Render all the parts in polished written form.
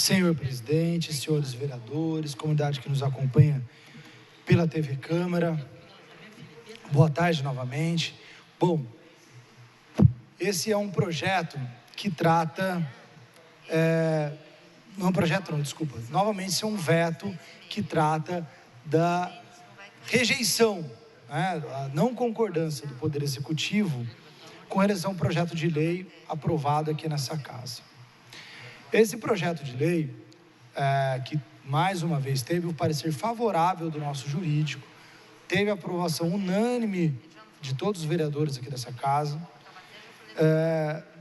Senhor presidente, senhores vereadores, comunidade que nos acompanha pela TV Câmara, boa tarde novamente. Bom, esse é um projeto que trata, novamente esse é um veto que trata da rejeição, a não concordância do Poder Executivo com relação a um projeto de lei aprovado aqui nessa casa. Esse projeto de lei, que mais uma vez teve o parecer favorável do nosso jurídico, teve a aprovação unânime de todos os vereadores aqui dessa casa.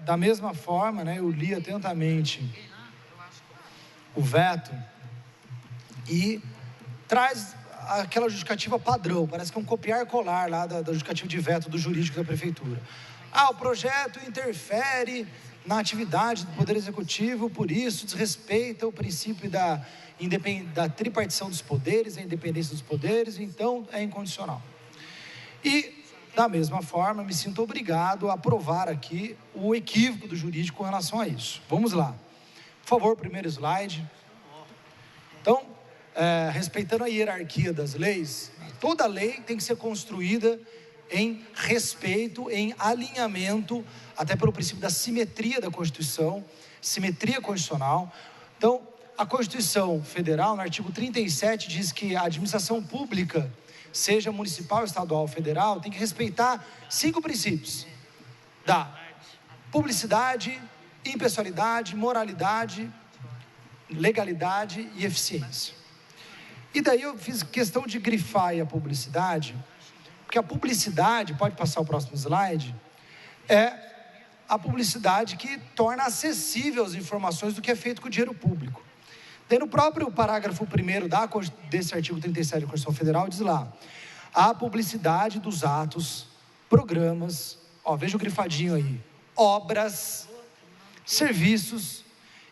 Da mesma forma, eu li atentamente o veto e traz aquela justificativa padrão, parece que é um copiar e colar lá da justificativa de veto do jurídico da prefeitura. O projeto interfere na atividade do Poder Executivo, por isso desrespeita o princípio da tripartição dos poderes, a independência dos poderes, então é incondicional. E, da mesma forma, me sinto obrigado a aprovar aqui o equívoco do jurídico com relação a isso. Vamos lá. Por favor, primeiro slide. Então, respeitando a hierarquia das leis, toda lei tem que ser construída em respeito, em alinhamento, até pelo princípio da simetria da Constituição, simetria constitucional. Então, a Constituição Federal, no artigo 37, diz que a administração pública, seja municipal, estadual ou federal, tem que respeitar 5 princípios: da publicidade, impessoalidade, moralidade, legalidade e eficiência. E daí eu fiz questão de grifar aí a publicidade, porque a publicidade, pode passar o próximo slide, é a publicidade que torna acessível as informações do que é feito com o dinheiro público. Daí no próprio parágrafo 1º desse artigo 37 da Constituição Federal, diz lá: a publicidade dos atos, programas, veja o grifadinho aí, obras, serviços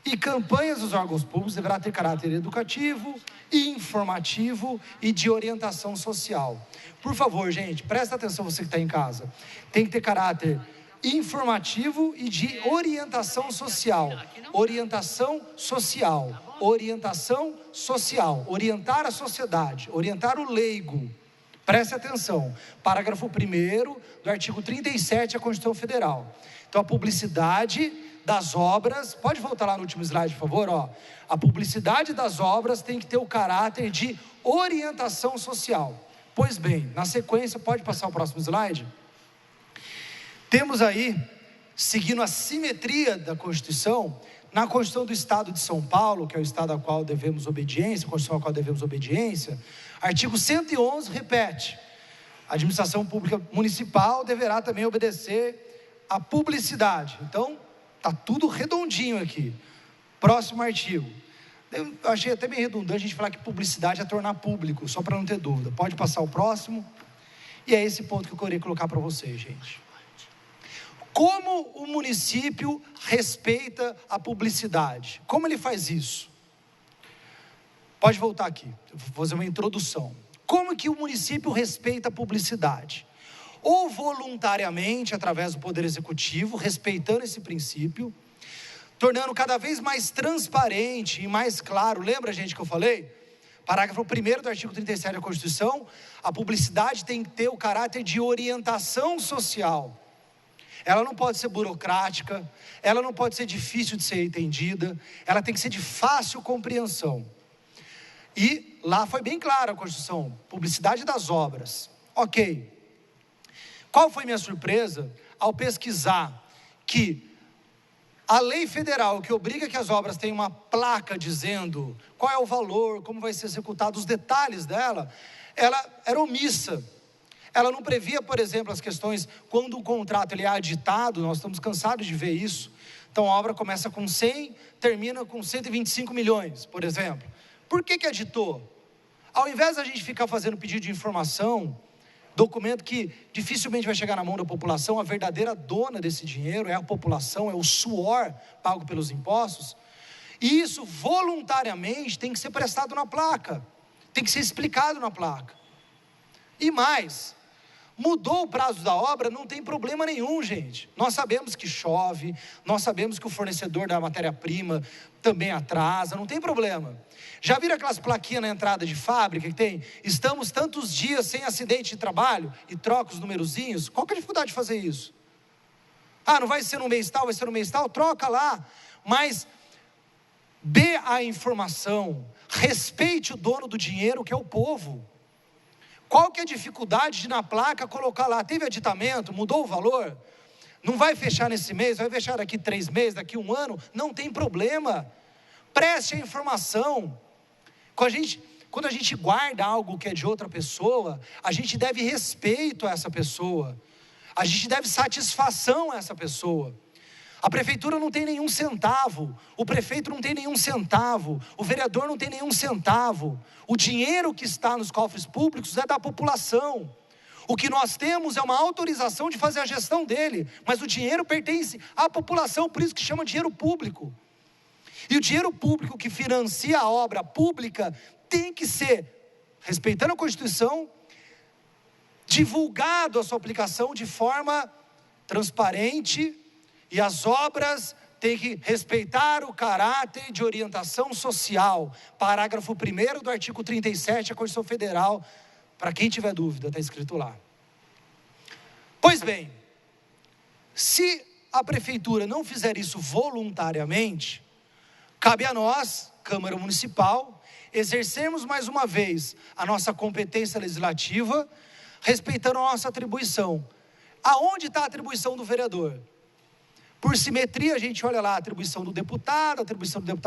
e campanhas dos órgãos públicos deverá ter caráter educativo, informativo e de orientação social. Por favor, gente, presta atenção, você que está em casa. Tem que ter caráter informativo e de orientação social. Orientação social. Orientação social. Orientar a sociedade, orientar o leigo. Preste atenção. Parágrafo 1º do artigo 37 da Constituição Federal. Então, a publicidade das obras, pode voltar lá no último slide, por favor, a publicidade das obras tem que ter o caráter de orientação social. Pois bem, na sequência, pode passar o próximo slide? Temos aí, seguindo a simetria da Constituição, na Constituição do Estado de São Paulo, que é o Estado ao qual devemos obediência, a Constituição ao qual devemos obediência, artigo 111 repete: a administração pública municipal deverá também obedecer à publicidade. Então, está tudo redondinho aqui. Próximo artigo. Eu achei até meio redundante a gente falar que publicidade é tornar público, só para não ter dúvida. Pode passar o próximo. E é esse ponto que eu queria colocar para vocês, gente. Como o município respeita a publicidade? Como ele faz isso? Pode voltar aqui, eu vou fazer uma introdução. Como que o município respeita a publicidade? Ou voluntariamente, através do Poder Executivo, respeitando esse princípio, tornando cada vez mais transparente e mais claro. Lembra, gente, que eu falei? Parágrafo 1º do artigo 37 da Constituição: a publicidade tem que ter o caráter de orientação social. Ela não pode ser burocrática, ela não pode ser difícil de ser entendida, ela tem que ser de fácil compreensão. E lá foi bem claro a Constituição: publicidade das obras. Ok. Qual foi minha surpresa ao pesquisar que a lei federal que obriga que as obras tenham uma placa dizendo qual é o valor, como vai ser executado, os detalhes dela, ela era omissa. Ela não previa, por exemplo, as questões quando o contrato ele é aditado. Nós estamos cansados de ver isso. Então a obra começa com 100, termina com 125 milhões, por exemplo. Por que aditou? Ao invés da gente ficar fazendo pedido de informação, documento que dificilmente vai chegar na mão da população, a verdadeira dona desse dinheiro é a população, é o suor pago pelos impostos, e isso voluntariamente tem que ser prestado na placa, tem que ser explicado na placa. E mais, Mudou o prazo da obra, não tem problema nenhum, gente. Nós sabemos que chove, nós sabemos que o fornecedor da matéria-prima também atrasa, não tem problema. Já viram aquelas plaquinhas na entrada de fábrica que tem? Estamos tantos dias sem acidente de trabalho e troca os numerozinhos? Qual que é a dificuldade de fazer isso? Ah, não vai ser no mês tal, vai ser no mês tal? Troca lá. Mas dê a informação, respeite o dono do dinheiro, que é o povo. Qual que é a dificuldade de na placa colocar lá, teve aditamento, mudou o valor? Não vai fechar nesse mês, vai fechar daqui 3 meses, daqui 1 ano? Não tem problema. Preste a informação. Quando a gente guarda algo que é de outra pessoa, a gente deve respeito a essa pessoa. A gente deve satisfação a essa pessoa. A prefeitura não tem nenhum centavo, o prefeito não tem nenhum centavo, o vereador não tem nenhum centavo. O dinheiro que está nos cofres públicos é da população. O que nós temos é uma autorização de fazer a gestão dele, mas o dinheiro pertence à população, por isso que chama dinheiro público. E o dinheiro público que financia a obra pública tem que ser, respeitando a Constituição, divulgado a sua aplicação de forma transparente. E as obras têm que respeitar o caráter de orientação social. Parágrafo 1º do artigo 37 da Constituição Federal. Para quem tiver dúvida, está escrito lá. Pois bem, se a prefeitura não fizer isso voluntariamente, cabe a nós, Câmara Municipal, exercermos mais uma vez a nossa competência legislativa, respeitando a nossa atribuição. Aonde está a atribuição do vereador? Por simetria, a gente olha lá a atribuição do deputado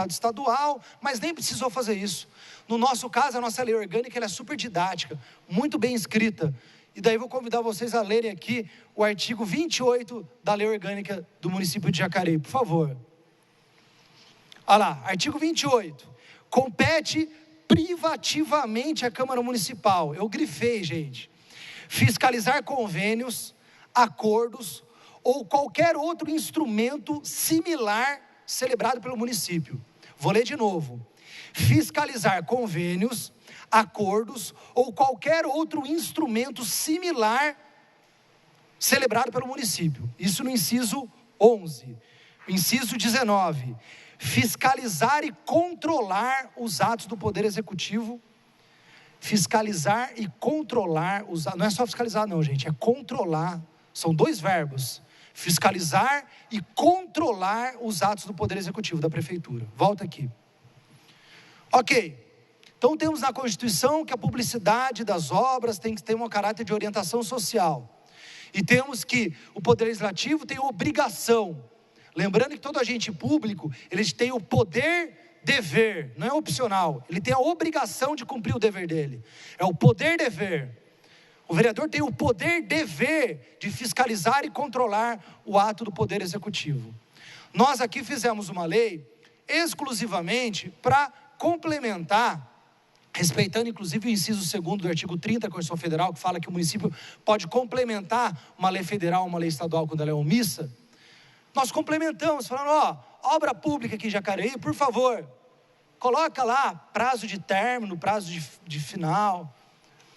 estadual, mas nem precisou fazer isso. No nosso caso, a nossa lei orgânica ela é super didática, muito bem escrita. E daí vou convidar vocês a lerem aqui o artigo 28 da lei orgânica do município de Jacareí, por favor. Olha lá, artigo 28. Compete privativamente à Câmara Municipal, eu grifei, gente, fiscalizar convênios, acordos, ou qualquer outro instrumento similar celebrado pelo município. Vou ler de novo. Fiscalizar convênios, acordos ou qualquer outro instrumento similar celebrado pelo município. Isso no inciso 11. Inciso 19. Fiscalizar e controlar os atos do Poder Executivo. Fiscalizar e controlar os atos. Não é só fiscalizar não, gente, é controlar. São 2 verbos. Fiscalizar e controlar os atos do Poder Executivo da Prefeitura. Volta aqui. Ok. Então temos na Constituição que a publicidade das obras tem que ter um caráter de orientação social. E temos que o Poder Legislativo tem obrigação. Lembrando que todo agente público, ele tem o poder dever, não é opcional. Ele tem a obrigação de cumprir o dever dele. É o poder dever. O vereador tem o poder dever de fiscalizar e controlar o ato do Poder Executivo. Nós aqui fizemos uma lei exclusivamente para complementar, respeitando inclusive o inciso 2º do artigo 30 da Constituição Federal, que fala que o município pode complementar uma lei federal, uma lei estadual quando ela é omissa. Nós complementamos, falando, obra pública aqui em Jacareí, por favor, coloca lá prazo de término, prazo de final,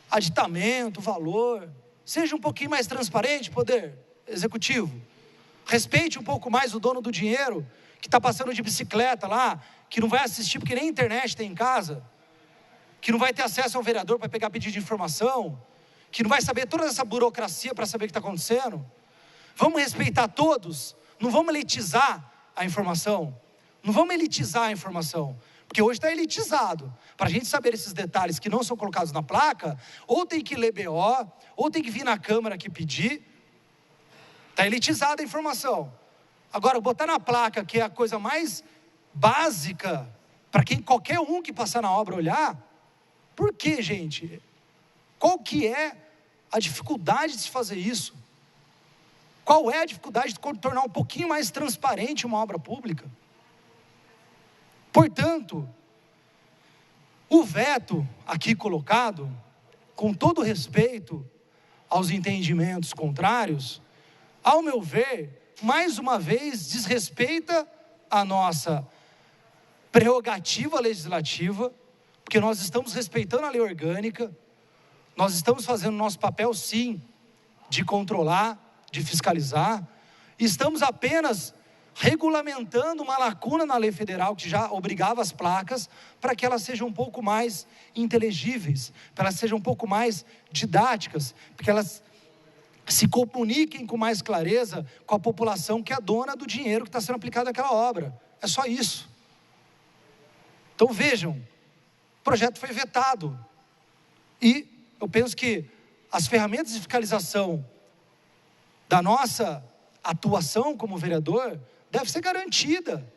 aditamento, valor, seja um pouquinho mais transparente, Poder Executivo, respeite um pouco mais o dono do dinheiro, que está passando de bicicleta lá, que não vai assistir porque nem internet tem em casa, que não vai ter acesso ao vereador para pegar pedido de informação, que não vai saber toda essa burocracia para saber o que está acontecendo. Vamos respeitar todos, não vamos elitizar a informação, porque hoje está elitizado. Para a gente saber esses detalhes que não são colocados na placa, ou tem que ler BO, ou tem que vir na Câmara aqui pedir. Está elitizada a informação. Agora, botar na placa, que é a coisa mais básica, para qualquer um que passar na obra olhar, por que, gente? Qual que é a dificuldade de se fazer isso? Qual é a dificuldade de tornar um pouquinho mais transparente uma obra pública? Portanto, o veto aqui colocado, com todo respeito aos entendimentos contrários, ao meu ver, mais uma vez desrespeita a nossa prerrogativa legislativa, porque nós estamos respeitando a lei orgânica, nós estamos fazendo o nosso papel sim, de controlar, de fiscalizar. Estamos apenas regulamentando uma lacuna na lei federal que já obrigava as placas, para que elas sejam um pouco mais inteligíveis, para elas sejam um pouco mais didáticas, para que elas se comuniquem com mais clareza com a população que é dona do dinheiro que está sendo aplicado naquela obra. É só isso. Então vejam, o projeto foi vetado. E eu penso que as ferramentas de fiscalização da nossa atuação como vereador deve ser garantida.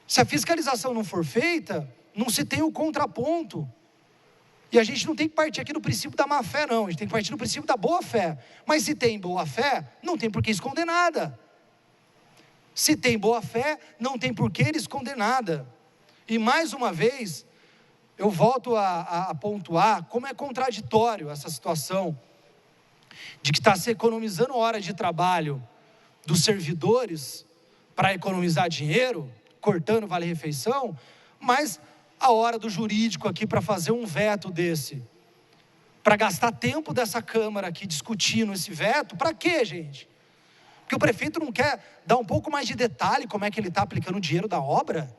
Se a fiscalização não for feita, não se tem o contraponto. E a gente não tem que partir aqui do princípio da má fé, não. A gente tem que partir do princípio da boa fé. Mas se tem boa fé, não tem por que esconder nada. Se tem boa fé, não tem por que esconder nada. E mais uma vez, eu volto a pontuar como é contraditório essa situação de que está se economizando hora de trabalho dos servidores para economizar dinheiro, cortando vale-refeição, mas a hora do jurídico aqui para fazer um veto desse, para gastar tempo dessa Câmara aqui discutindo esse veto, para quê, gente? Porque o prefeito não quer dar um pouco mais de detalhe como é que ele está aplicando o dinheiro da obra?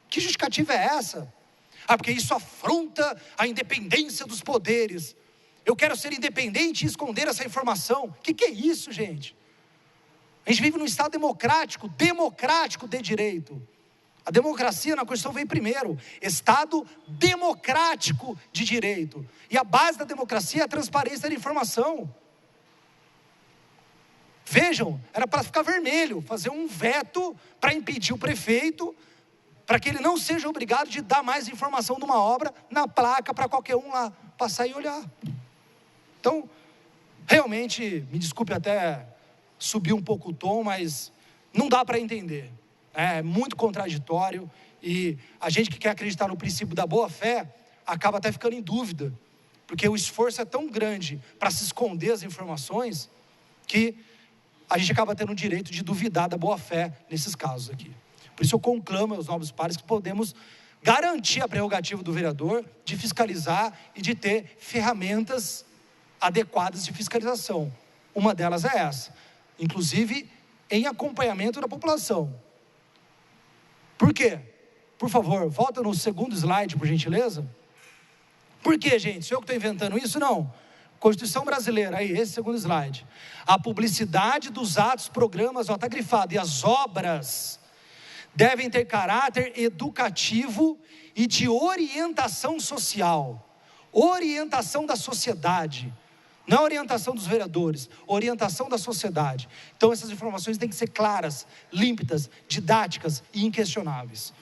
Que justificativa é essa? Porque isso afronta a independência dos poderes. Eu quero ser independente e esconder essa informação. O que é isso, gente? A gente vive num Estado democrático de direito. A democracia na Constituição vem primeiro. Estado democrático de direito. E a base da democracia é a transparência da informação. Vejam, era para ficar vermelho, fazer um veto para impedir o prefeito, para que ele não seja obrigado de dar mais informação de uma obra na placa para qualquer um lá passar e olhar. Então, realmente, me desculpe até subir um pouco o tom, mas não dá para entender. É muito contraditório e a gente que quer acreditar no princípio da boa-fé acaba até ficando em dúvida, porque o esforço é tão grande para se esconder as informações que a gente acaba tendo o direito de duvidar da boa-fé nesses casos aqui. Por isso eu conclamo aos nobres pares que podemos garantir a prerrogativa do vereador de fiscalizar e de ter ferramentas adequadas de fiscalização. Uma delas é essa, inclusive em acompanhamento da população. Por quê? Por favor, volta no segundo slide, por gentileza. Por quê, gente? Sou eu que estou inventando isso? Não. Constituição brasileira, aí, esse segundo slide. A publicidade dos atos, programas, ó, está grifado, e as obras devem ter caráter educativo e de orientação social. Orientação da sociedade. Não é orientação dos vereadores, orientação da sociedade. Então essas informações têm que ser claras, límpidas, didáticas e inquestionáveis.